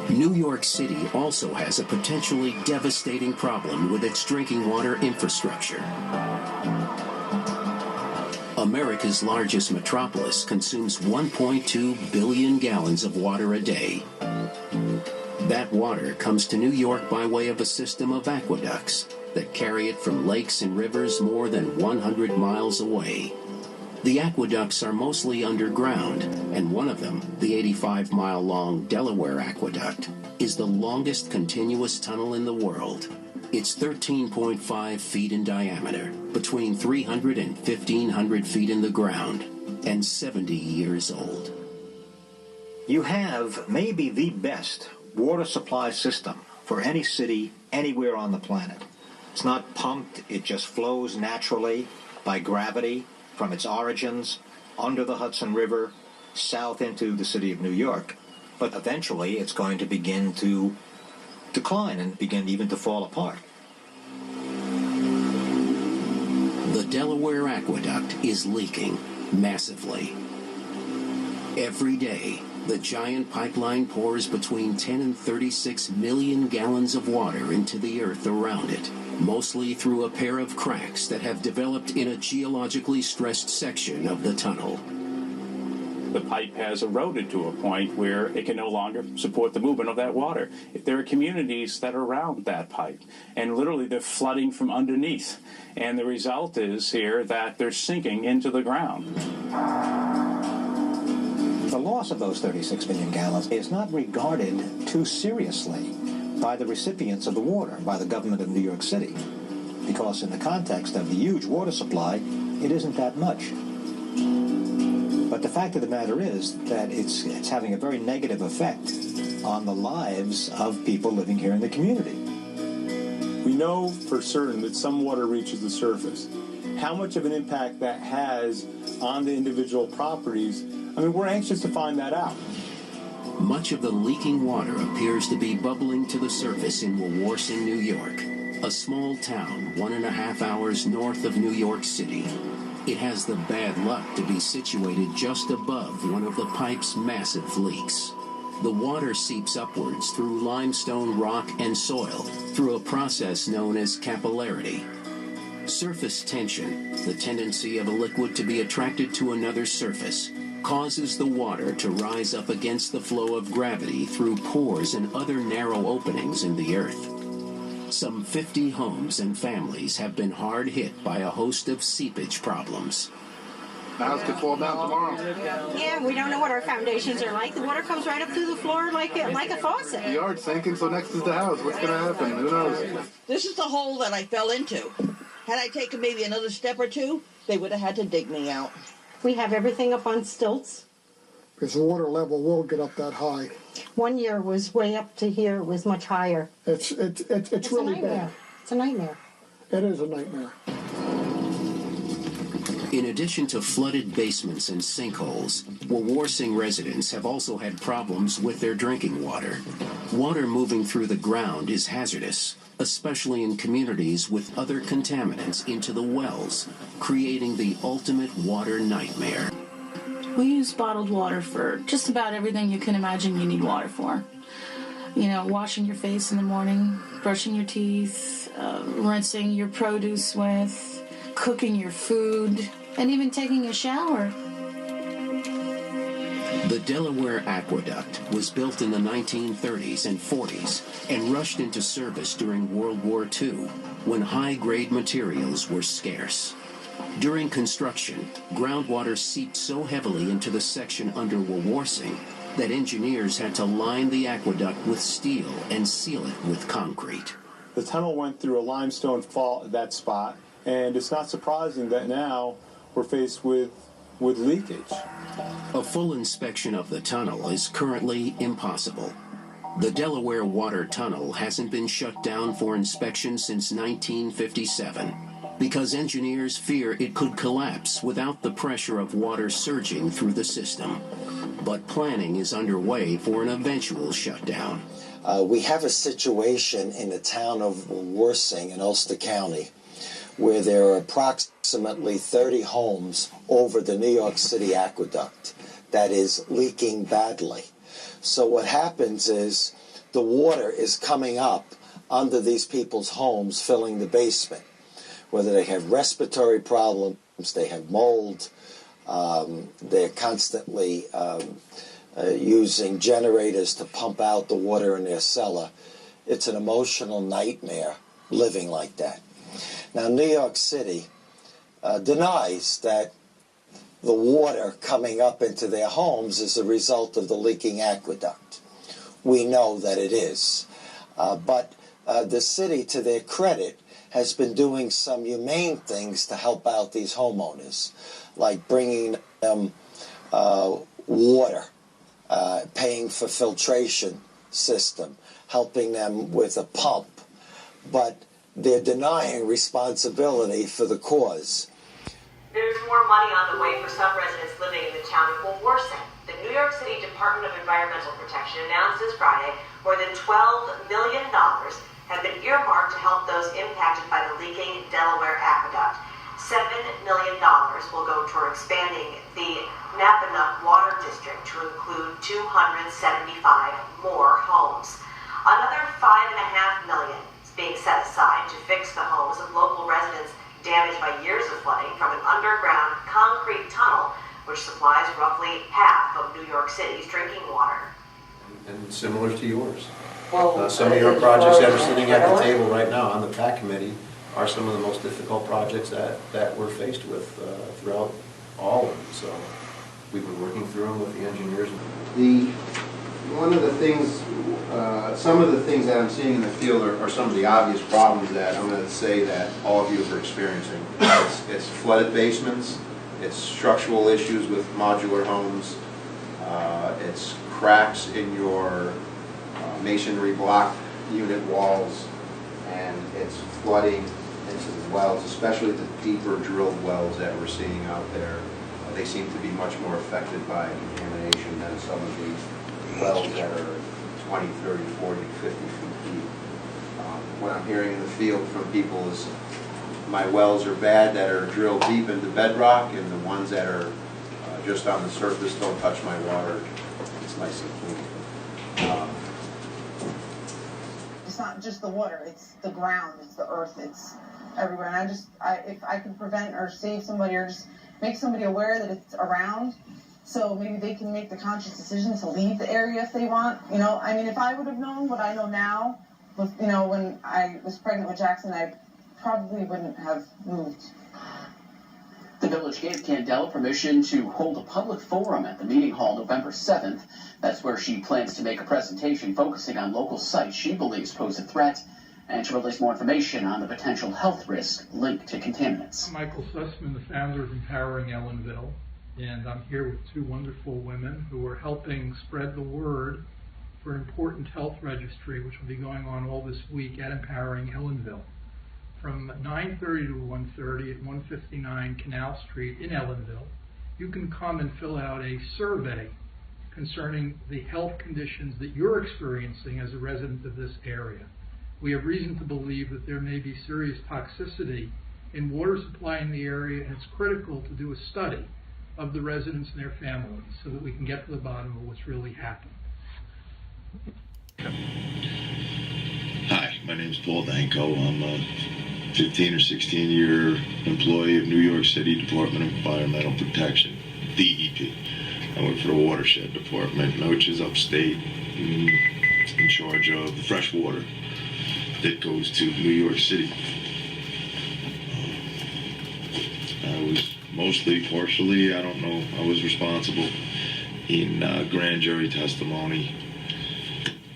New York City also has a potentially devastating problem with its drinking water infrastructure. America's largest metropolis consumes 1.2 billion gallons of water a day. That water comes to New York by way of a system of aqueducts that carry it from lakes and rivers more than 100 miles away. The aqueducts are mostly underground, and one of them, the 85-mile-long Delaware Aqueduct, is the longest continuous tunnel in the world. It's 13.5 feet in diameter, between 300 and 1,500 feet in the ground, and 70 years old. You have maybe the best water supply system for any city anywhere on the planet. It's not pumped, it just flows naturally by gravity from its origins under the Hudson River south into the city of New York. But eventually it's going to begin to decline and begin even to fall apart. The Delaware Aqueduct is leaking massively. Every day, the giant pipeline pours between 10 and 36 million gallons of water into the earth around it, mostly through a pair of cracks that have developed in a geologically stressed section of the tunnel. The pipe has eroded to a point where it can no longer support the movement of that water. There are communities that are around that pipe, and literally they're flooding from underneath. And the result is here that they're sinking into the ground. The loss of those 36 million gallons is not regarded too seriously by the recipients of the water, by the government of New York City, because in the context of the huge water supply, it isn't that much. But the fact of the matter is that it's having a very negative effect on the lives of people living here in the community. We know for certain that some water reaches the surface. How much of an impact that has on the individual properties, I mean, we're anxious to find that out. Much of the leaking water appears to be bubbling to the surface in Wawarsing, New York, a small town 1.5 hours north of New York City. It has the bad luck to be situated just above one of the pipe's massive leaks. The water seeps upwards through limestone rock and soil through a process known as capillarity. Surface tension, the tendency of a liquid to be attracted to another surface, causes the water to rise up against the flow of gravity through pores and other narrow openings in the earth. Some 50 homes and families have been hard hit by a host of seepage problems. The house could fall down tomorrow. Yeah, we don't know what our foundations are like. The water comes right up through the floor like a faucet. The yard's sinking, so next is the house. What's going to happen? Who knows? This is the hole that I fell into. Had I taken maybe another step or two, they would have had to dig me out. We have everything up on stilts. Because the water level will get up that high. One year was way up to here. It was much higher. It's really bad. It's a nightmare. It is a nightmare. In addition to flooded basements and sinkholes, Wawarsing residents have also had problems with their drinking water. Water moving through the ground is hazardous, especially in communities with other contaminants into the wells, creating the ultimate water nightmare. We use bottled water for just about everything you can imagine you need water for. You know, washing your face in the morning, brushing your teeth, rinsing your produce with, cooking your food, and even taking a shower. The Delaware Aqueduct was built in the 1930s and 40s and rushed into service during World War II, when high-grade materials were scarce. During construction, groundwater seeped so heavily into the section under Wawarsing that engineers had to line the aqueduct with steel and seal it with concrete. The tunnel went through a limestone fault at that spot, and it's not surprising that now we're faced with leakage. A full inspection of the tunnel is currently impossible. The Delaware Water Tunnel hasn't been shut down for inspection since 1957 because engineers fear it could collapse without the pressure of water surging through the system. But planning is underway for an eventual shutdown. We have a situation in the town of Wawarsing in Ulster County where there are approximately 30 homes over the New York City aqueduct that is leaking badly. So what happens is the water is coming up under these people's homes, filling the basement. Whether they have respiratory problems, they have mold, they're constantly using generators to pump out the water in their cellar. It's an emotional nightmare living like that. Now, New York City denies that the water coming up into their homes is a result of the leaking aqueduct. We know that it is. But the city, to their credit, has been doing some humane things to help out these homeowners, like bringing them water, paying for filtration system, helping them with a pump. But they're denying responsibility for the cause. There's more money on the way for some residents living in the town of Woolworthing. The New York City Department of Environmental Protection announced this Friday more than $12 million have been earmarked to help those impacted by the leaking Delaware aqueduct. $7 million will go toward expanding the Napanook Water District to include 275 more homes. Another $5.5 million is being set aside to fix the homes of local residents damaged by years of flooding from an underground concrete tunnel which supplies roughly half of New York City's drinking water. And similar to yours. Well, some of your projects that are sitting at the table right now on the PAC committee are some of the most difficult projects that we're faced with throughout all of them. So we've been working through them with the engineers. One of the things, some of the things that I'm seeing in the field are some of the obvious problems that I'm going to say that all of you are experiencing. It's flooded basements, it's structural issues with modular homes, it's cracks in your masonry block unit walls, and it's flooding into the wells, especially the deeper drilled wells that we're seeing out there. They seem to be much more affected by contamination than some of the wells that are 20, 30, 40, 50 feet deep. What I'm hearing in the field from people is my wells are bad that are drilled deep into bedrock, and the ones that are just on the surface don't touch my water. It's nice and clean. It's not just the water, it's the ground, it's the earth, it's everywhere. And if I can prevent or save somebody or just make somebody aware that it's around, so maybe they can make the conscious decision to leave the area if they want. You know, I mean, if I would have known what I know now, with, you know, when I was pregnant with Jackson, I probably wouldn't have moved. The village gave Canal permission to hold a public forum at the meeting hall November 7th. That's where she plans to make a presentation focusing on local sites she believes pose a threat and to release more information on the potential health risk linked to contaminants. I'm Michael Sussman, the founder of Empowering Ellenville, and I'm here with two wonderful women who are helping spread the word for an important health registry which will be going on all this week at Empowering Ellenville. From 9:30 to 1:30 at 159 Canal Street in Ellenville, you can come and fill out a survey concerning the health conditions that you're experiencing as a resident of this area. We have reason to believe that there may be serious toxicity in water supply in the area, and it's critical to do a study of the residents and their families so that we can get to the bottom of what's really happened. Hi, my name is Paul Danko. I'm a 15 or 16 year employee of New York City Department of Environmental Protection, DEP. I work for the Watershed Department, which is upstate, in charge of the fresh water that goes to New York City. I was partially, I don't know, I was responsible in grand jury testimony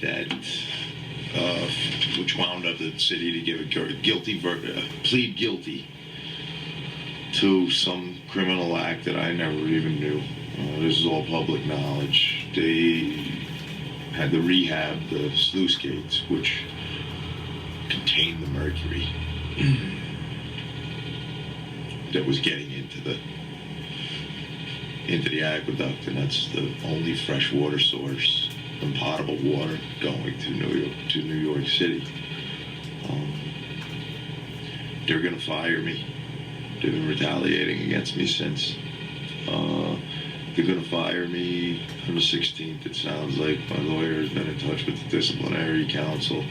that which wound up the city to give a plead guilty to some criminal act that I never even knew. This is all public knowledge. They had to rehab the sluice gates, which contained the mercury that was getting into the aqueduct, and that's the only fresh water source and potable water going to New York City. They're going to fire me. They've been retaliating against me since they're going to fire me on the 16th. It sounds like my lawyer has been in touch with the disciplinary council.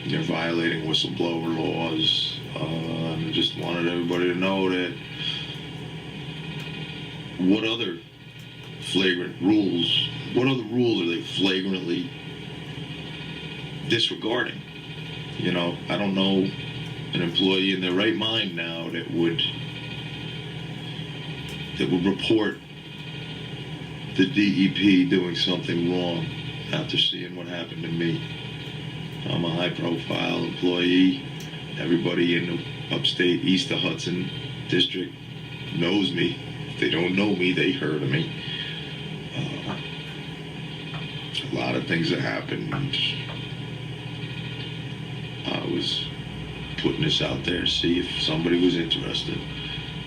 They're violating whistleblower laws. I just wanted everybody to know that what other rules are they flagrantly disregarding? You know, I don't know an employee in their right mind now that would report the DEP doing something wrong after seeing what happened to me. I'm a high-profile employee. Everybody in the upstate east of Hudson district knows me. If they don't know me, they heard of me. A lot of things that happened. I was putting this out there to see if somebody was interested.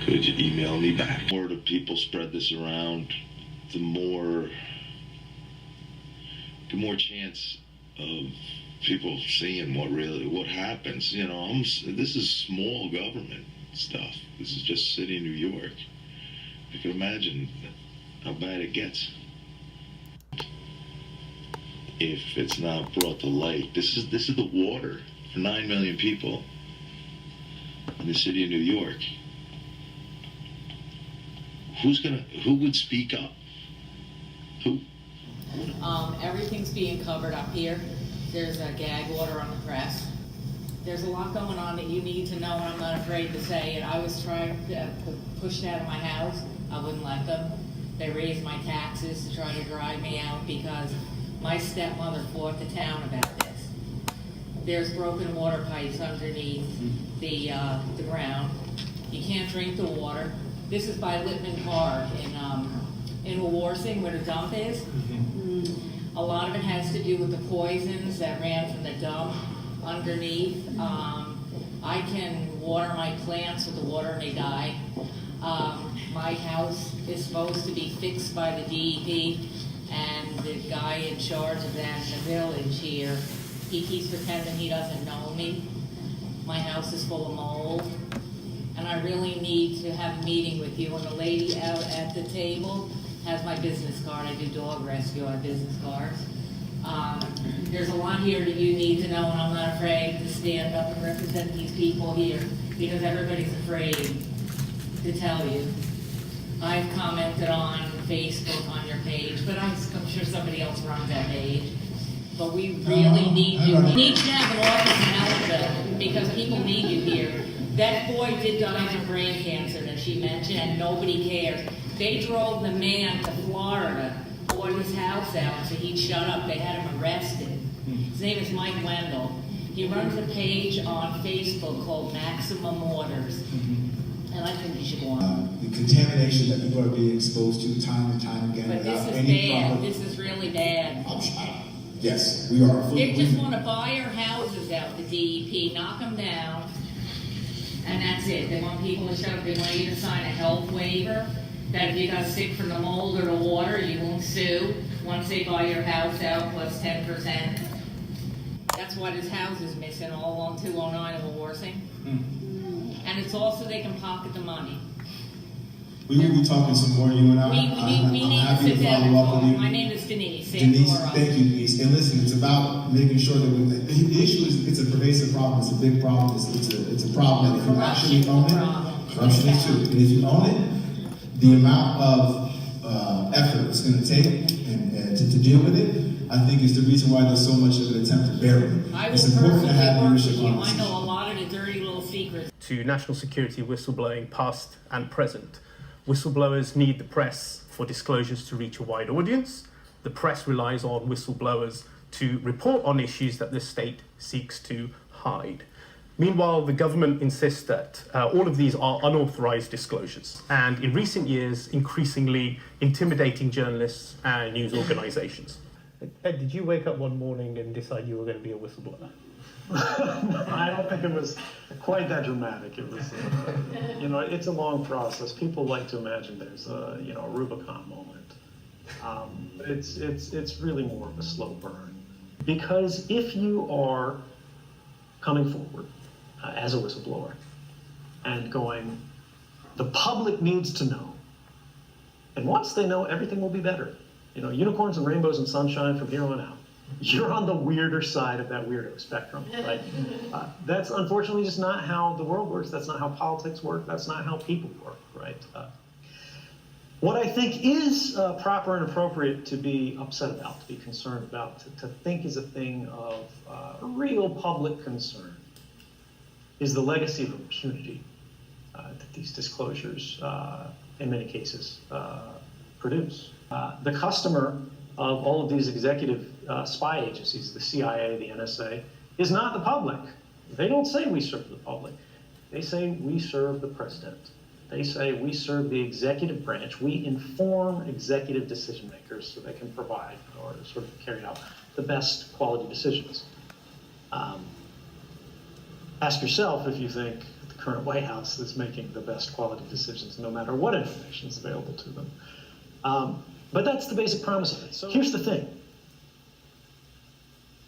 Could you email me back? The more the people spread this around, the more chance of people seeing what happens. You know, this is small government stuff. This is just city New York. You can imagine how bad it gets if it's not brought to light. This is the water for 9 million people in the city of New York. Who would speak up? Who? Everything's being covered up here. There's a gag order on the press. There's a lot going on that you need to know, and I'm not afraid to say it. I was trying to push out of my house. I wouldn't let them. They raised my taxes to try to drive me out because my stepmother fought the town about this. There's broken water pipes underneath the ground. You can't drink the water. This is by Lippman Park in Wawarsing, where the dump is. A lot of it has to do with the poisons that ran from the dump underneath. I can water my plants with the water and they die. My house is supposed to be fixed by the DEP, and the guy in charge of that in the village here, he keeps pretending he doesn't know me. My house is full of mold, and I really need to have a meeting with you. And the lady out at the table has my business card. I do dog rescue. I have business cards. There's a lot here that you need to know, and I'm not afraid to stand up and represent these people here because everybody's afraid to tell you. I've commented on Facebook on your page, but I'm sure somebody else runs that page. But we really need you. We need to have an office in Ellenville because people need you here. That boy did die from brain cancer that she mentioned, and nobody cares. They drove the man to Florida, bought his house out so he'd shut up. They had him arrested. His name is Mike Wendel. He runs a page on Facebook called Maximum Waters. And I think you should go on. The contamination that people are being exposed to time and time again. But this is bad. This is really bad. Yes, we are. They just want to buy our houses out, the DEP, knock them down, and that's it. They want people to shut up. They want you to sign a health waiver that if you got sick from the mold or the water, you won't sue once they buy your house out plus 10%. That's why this house is missing all along 209 of Wawarsing. And it's also they can pocket the money. We will be talking some more, you and I. We need to sit down and talk. My name is Denise. Denise, thank you, Denise. And listen, it's about making sure that the issue is it's a pervasive problem. It's a big problem. It's a problem that if you actually own it, corruption is too. And if you own it, the amount of effort it's going to take and to deal with it, I think is the reason why there's so much of an attempt to bury it. It's important to have leadership on this. I know a lot of the dirty little secrets. To national security whistleblowing, past and present. Whistleblowers need the press for disclosures to reach a wide audience. The press relies on whistleblowers to report on issues that the state seeks to hide. Meanwhile, the government insists that all of these are unauthorized disclosures, and in recent years, increasingly intimidating journalists and news organizations. Ed, did you wake up one morning and decide you were going to be a whistleblower? I don't think it was quite that dramatic. It was, it's a long process. People like to imagine there's a Rubicon moment. It's really more of a slow burn. Because if you are coming forward as a whistleblower and going, The public needs to know. And once they know, everything will be better. You know, unicorns and rainbows and sunshine from here on out. You're on the weirder side of that weirdo spectrum, right? That's unfortunately just not how the world works. That's not how politics work. That's not how people work, right? What I think is proper and appropriate to be upset about, to be concerned about, to think is a thing of real public concern, is the legacy of impunity that these disclosures, in many cases, produce. The customer of all of these executive spy agencies, the CIA, the NSA, is not the public. They don't say we serve the public. They say we serve the president. They say we serve the executive branch. We inform executive decision makers so they can provide or sort of carry out the best quality decisions. Ask yourself if you think the current White House is making the best quality decisions no matter what information is available to them. But that's the basic premise of it. So here's the thing.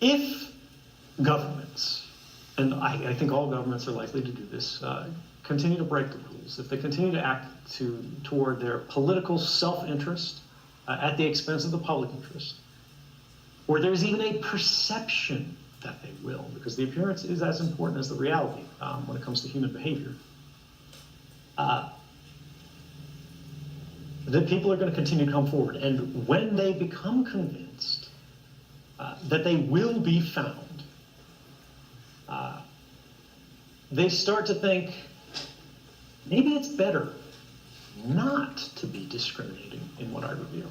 If governments, and I think all governments are likely to do this, continue to break the rules, if they continue to act toward their political self-interest at the expense of the public interest, or there's even a perception that they will, because the appearance is as important as the reality when it comes to human behavior, that people are going to continue to come forward. And when they become convinced that they will be found, they start to think, maybe it's better not to be discriminating in what I reveal.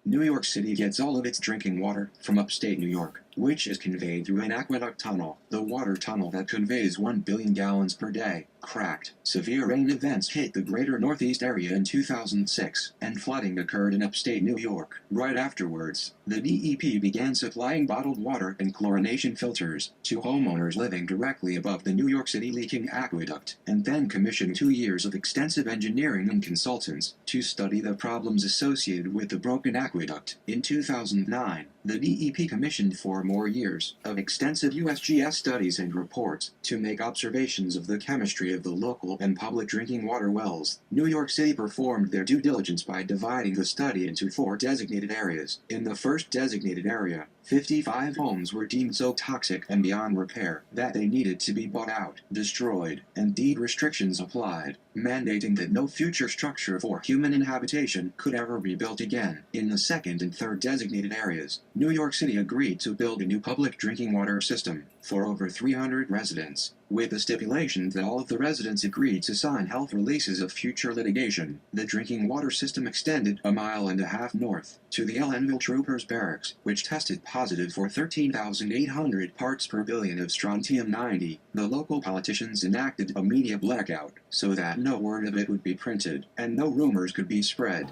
New York City gets all of its drinking water from upstate New York, which is conveyed through an aqueduct tunnel. The water tunnel that conveys 1 billion gallons per day cracked. Severe rain events hit the greater Northeast area in 2006, and flooding occurred in upstate New York. Right afterwards, the DEP began supplying bottled water and chlorination filters to homeowners living directly above the New York City leaking aqueduct, and then commissioned 2 years of extensive engineering and consultants to study the problems associated with the broken aqueduct. In 2009, the DEP commissioned 4 more years of extensive USGS studies and reports to make observations of the chemistry of the local and public drinking water wells. New York City performed their due diligence by dividing the study into 4 designated areas. In the first designated area, 55 homes were deemed so toxic and beyond repair that they needed to be bought out, destroyed, and deed restrictions applied, mandating that no future structure for human inhabitation could ever be built again. In the second and third designated areas, New York City agreed to build a new public drinking water system for over 300 residents, with the stipulation that all of the residents agreed to sign health releases of future litigation. The drinking water system extended 1.5 miles north to the Ellenville Troopers Barracks, which tested positive for 13,800 parts per billion of strontium-90. The local politicians enacted a media blackout so that no word of it would be printed and no rumors could be spread.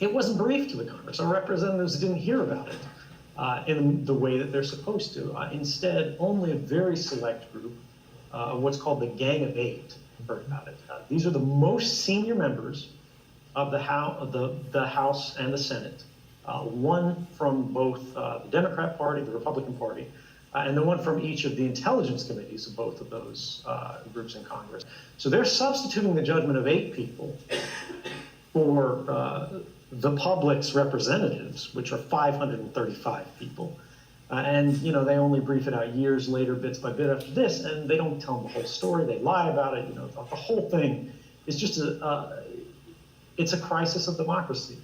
It wasn't briefed to the Congress. Our representatives didn't hear about it in the way that they're supposed to. Instead, only a very select group of what's called the Gang of 8 heard about it. These are the most senior members of the House and the Senate, one from both the Democrat Party, the Republican Party, and the one from each of the intelligence committees of both of those groups in Congress. So they're substituting the judgment of 8 people for the public's representatives, which are 535 people. And, you know, they only brief it out years later, bits by bit after this, and they don't tell them the whole story. They lie about it. You know, the whole thing is just it's a crisis of democracy.